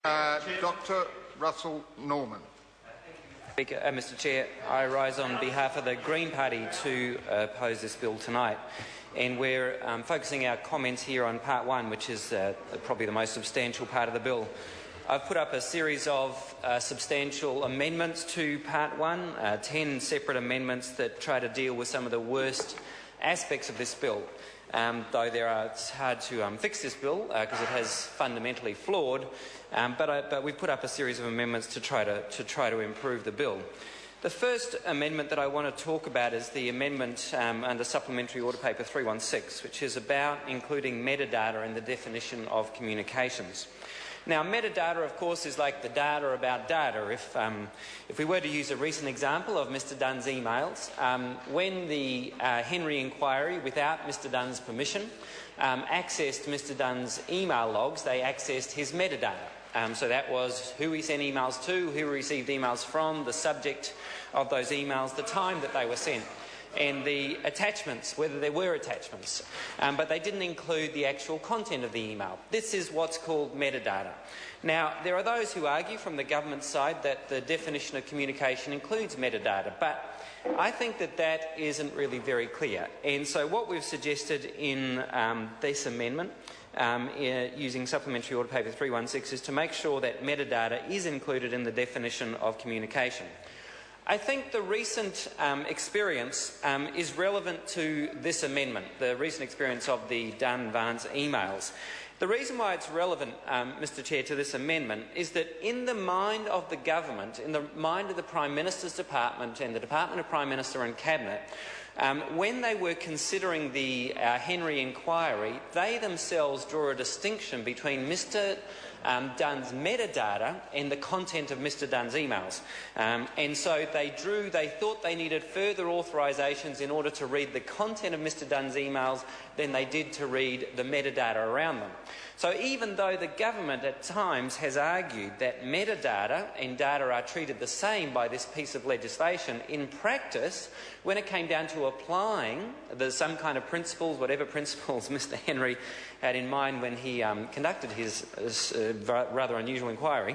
Dr. Russell Norman. Mr. Chair, I rise on behalf of the Green Party to oppose this bill tonight. And we're focusing our comments here on Part 1, which is probably the most substantial part of the bill. I've put up a series of substantial amendments to Part 1, 10 separate amendments that try to deal with some of the worst aspects of this bill. Though it's hard to fix this bill because it has fundamentally flawed, but we've put up a series of amendments to try to improve the bill. The first amendment that I want to talk about is the amendment under Supplementary Order Paper 316, which is about including metadata in the definition of communications. Now, metadata, of course, is like the data about data. If we were to use a recent example of Mr Dunn's emails, when the Henry inquiry, without Mr Dunn's permission, accessed Mr Dunn's email logs, they accessed his metadata. So that was who he sent emails to, who he received emails from, the subject of those emails, the time that they were sent, and the attachments, whether there were attachments, but they didn't include the actual content of the email. This is what's called metadata. Now, there are those who argue from the government side that the definition of communication includes metadata, but I think that that isn't really very clear. And so what we've suggested in this amendment using Supplementary Order Paper 316 is to make sure that metadata is included in the definition of communication. I think the recent experience is relevant to this amendment, the recent experience of the Dunn-Vance emails. The reason why it's relevant, Mr Chair, to this amendment is that in the mind of the government, in the mind of the Prime Minister's Department and the Department of Prime Minister and Cabinet, when they were considering the Henry inquiry, they themselves draw a distinction between Mr Dunn's metadata and the content of Mr Dunn's emails. And so they thought they needed further authorisations in order to read the content of Mr Dunn's emails than they did to read the metadata around them. So even though the government at times has argued that metadata and data are treated the same by this piece of legislation, in practice, when it came down to applying some kind of principles, whatever principles Mr Henry had in mind when he conducted his rather unusual inquiry,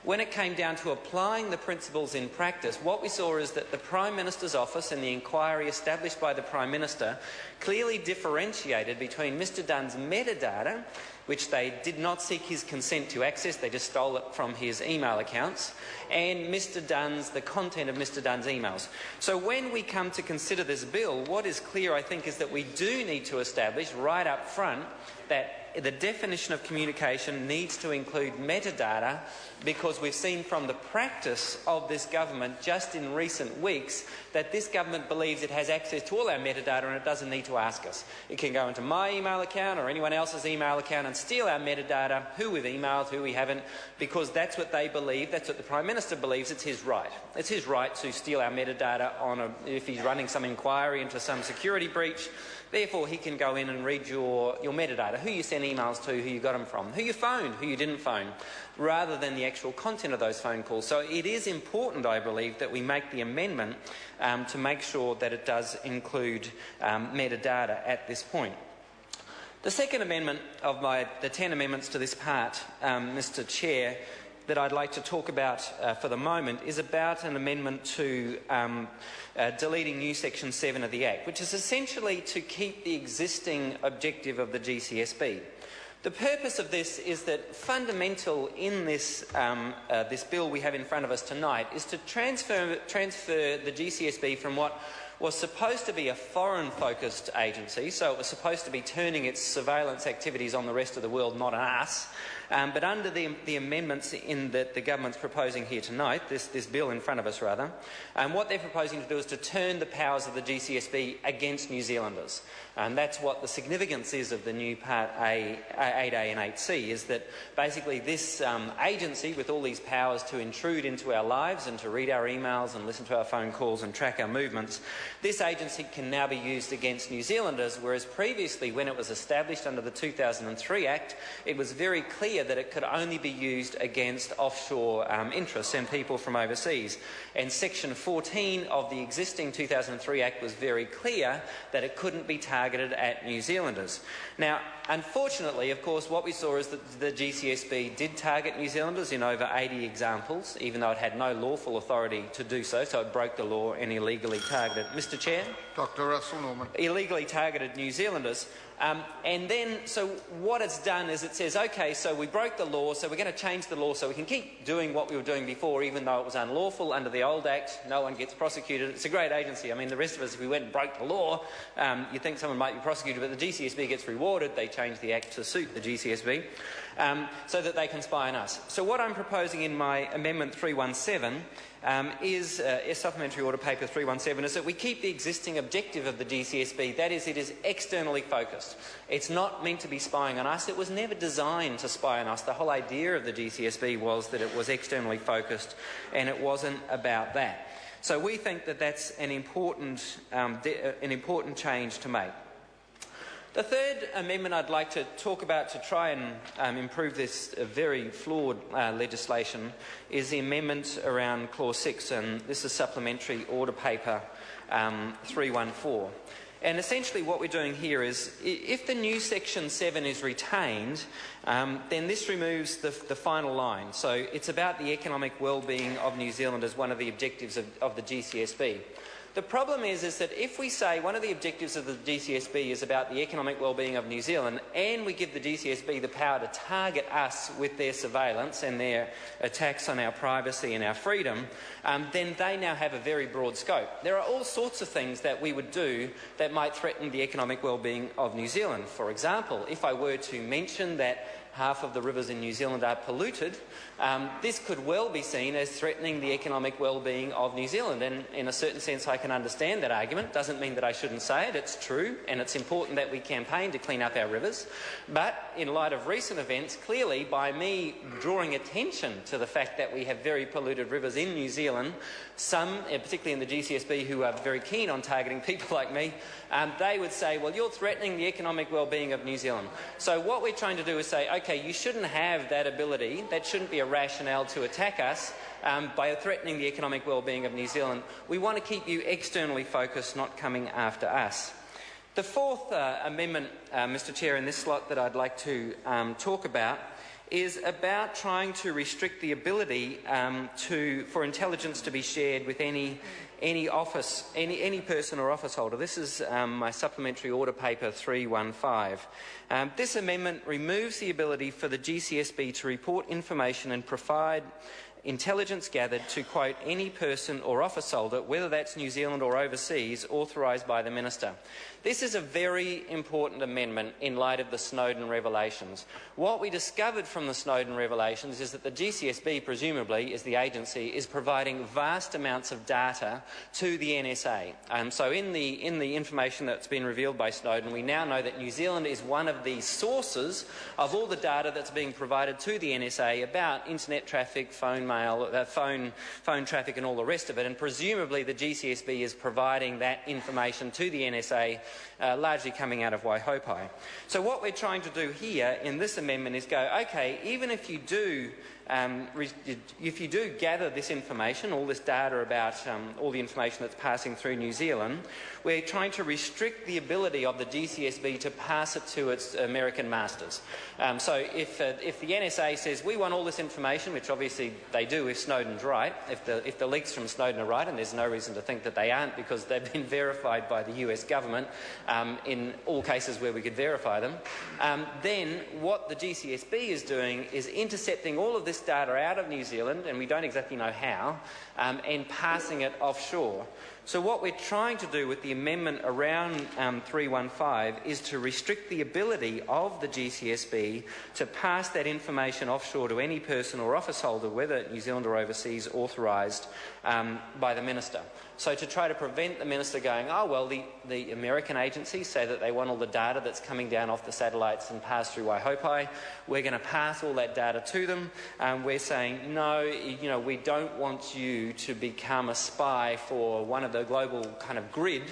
when it came down to applying the principles in practice, what we saw is that the Prime Minister's office and the inquiry established by the Prime Minister clearly differentiated between Mr Dunn's metadata, which they did not seek his consent to access, they just stole it from his email accounts, and the content of Mr Dunn's emails. So when we come to consider this bill, what is clear, I think, is that we do need to establish right up front that the definition of communication needs to include metadata, because we've seen from the practice of this government just in recent weeks that this government believes it has access to all our metadata and it doesn't need to ask us. It can go into my email account or anyone else's email account and steal our metadata, who we've emailed, who we haven't, because that's what they believe, that's what the Prime Minister believes, it's his right. It's his right to steal our metadata if he's running some inquiry into some security breach. Therefore, he can go in and read your metadata, who you sent emails to, who you got them from, who you phoned, who you didn't phone, rather than the actual content of those phone calls. So it is important, I believe, that we make the amendment to make sure that it does include metadata at this point. The second amendment of the 10 amendments to this part, Mr Chair, that I'd like to talk about for the moment is about an amendment to deleting new Section 7 of the Act, which is essentially to keep the existing objective of the GCSB. The purpose of this is that fundamental in this bill we have in front of us tonight is to transfer the GCSB from what was supposed to be a foreign-focused agency, so it was supposed to be turning its surveillance activities on the rest of the world, not on us. But under the amendments that the government's proposing here tonight, this bill in front of us rather, what they're proposing to do is to turn the powers of the GCSB against New Zealanders. And that's what the significance is of the new Part 8A and 8C, is that basically this agency, with all these powers to intrude into our lives and to read our emails and listen to our phone calls and track our movements, this agency can now be used against New Zealanders, whereas previously, when it was established under the 2003 Act, it was very clear clear that it could only be used against offshore interests and people from overseas. And Section 14 of the existing 2003 Act was very clear that it couldn't be targeted at New Zealanders. Now, unfortunately, of course, what we saw is that the GCSB did target New Zealanders in over 80 examples, even though it had no lawful authority to do so, so it broke the law and illegally targeted. Mr. Chair? Dr. Russell Norman. Illegally targeted New Zealanders. And then, so what it's done is it says, OK, so we broke the law, so we're going to change the law so we can keep doing what we were doing before, even though it was unlawful under the old Act. No one gets prosecuted. It's a great agency. I mean, the rest of us, if we went and broke the law, you'd think someone might be prosecuted, but the GCSB gets rewarded. They change the Act to suit the GCSB so that they can spy on us. So what I'm proposing in my Amendment 317 is Supplementary Order Paper 317 is that we keep the existing objective of the GCSB, that is, it is externally focused. It's not meant to be spying on us. It was never designed to spy on us. The whole idea of the GCSB was that it was externally focused and it wasn't about that. So we think that that's an important change to make. The third amendment I'd like to talk about to try and improve this very flawed legislation is the amendment around Clause 6, and this is Supplementary Order Paper 314. And essentially what we're doing here is, if the new Section 7 is retained, then this removes the final line. So it's about the economic well-being of New Zealand as one of the objectives of the GCSB. The problem is that if we say one of the objectives of the GCSB is about the economic well-being of New Zealand, and we give the GCSB the power to target us with their surveillance and their attacks on our privacy and our freedom, then they now have a very broad scope. There are all sorts of things that we would do that might threaten the economic well-being of New Zealand. For example, if I were to mention that half of the rivers in New Zealand are polluted, this could well be seen as threatening the economic well-being of New Zealand. And in a certain sense, I can understand that argument. Doesn't mean that I shouldn't say it. It's true, and it's important that we campaign to clean up our rivers. But in light of recent events, clearly, by me drawing attention to the fact that we have very polluted rivers in New Zealand, some, particularly in the GCSB, who are very keen on targeting people like me, they would say, well, you're threatening the economic well-being of New Zealand. So what we're trying to do is say, OK, you shouldn't have that ability. That shouldn't be a rationale to attack us by threatening the economic well-being of New Zealand. We want to keep you externally focused, not coming after us. The fourth amendment, Mr. Chair, in this slot that I'd like to talk about is about trying to restrict the ability for intelligence to be shared with any person or office holder. This is my Supplementary Order Paper 315. This amendment removes the ability for the GCSB to report information and provide intelligence gathered to, quote, any person or office holder, whether that's New Zealand or overseas, authorised by the Minister. This is a very important amendment in light of the Snowden revelations. What we discovered from the Snowden revelations is that the GCSB, presumably, as the agency, is providing vast amounts of data to the NSA. So in the information that's been revealed by Snowden, we now know that New Zealand is one of the sources of all the data that's being provided to the NSA about internet traffic, phone mail, phone traffic and all the rest of it, and presumably the GCSB is providing that information to the NSA, largely coming out of Waihopai. So what we're trying to do here in this amendment is go, OK, even if you do gather this information, all this data about all the information that's passing through New Zealand, we're trying to restrict the ability of the GCSB to pass it to its American masters. So if the NSA says, we want all this information, which obviously they do if Snowden's right, if the leaks from Snowden are right, and there's no reason to think that they aren't because they've been verified by the US government in all cases where we could verify them, then what the GCSB is doing is intercepting all of this data out of New Zealand, and we don't exactly know how, and passing it offshore. So what we're trying to do with the amendment around 315 is to restrict the ability of the GCSB to pass that information offshore to any person or office holder, whether New Zealand or overseas, authorised by the Minister. So to try to prevent the Minister going, oh, well, the American agencies say that they want all the data that's coming down off the satellites and passed through Waihopai. We're going to pass all that data to them. We're saying, no, we don't want you to become a spy for one of the global kind of grid,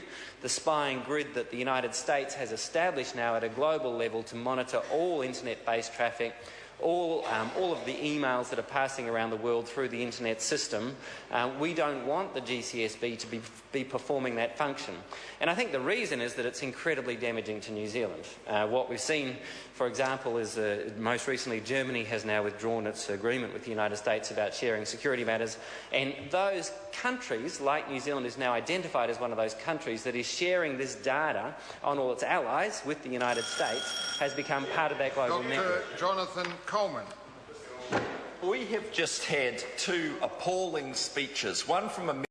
the spying grid that the United States has established now at a global level to monitor all internet-based traffic, all of the emails that are passing around the world through the internet system. We don't want the GCSB to be performing that function. And I think the reason is that it's incredibly damaging to New Zealand. What we've seen, for example, is most recently Germany has now withdrawn its agreement with the United States about sharing security matters, and those countries, like New Zealand, is now identified as one of those countries that is sharing this data on all its allies with the United States, has become part of that global network. Dr. Jonathan Coleman. We have just had two appalling speeches, one from a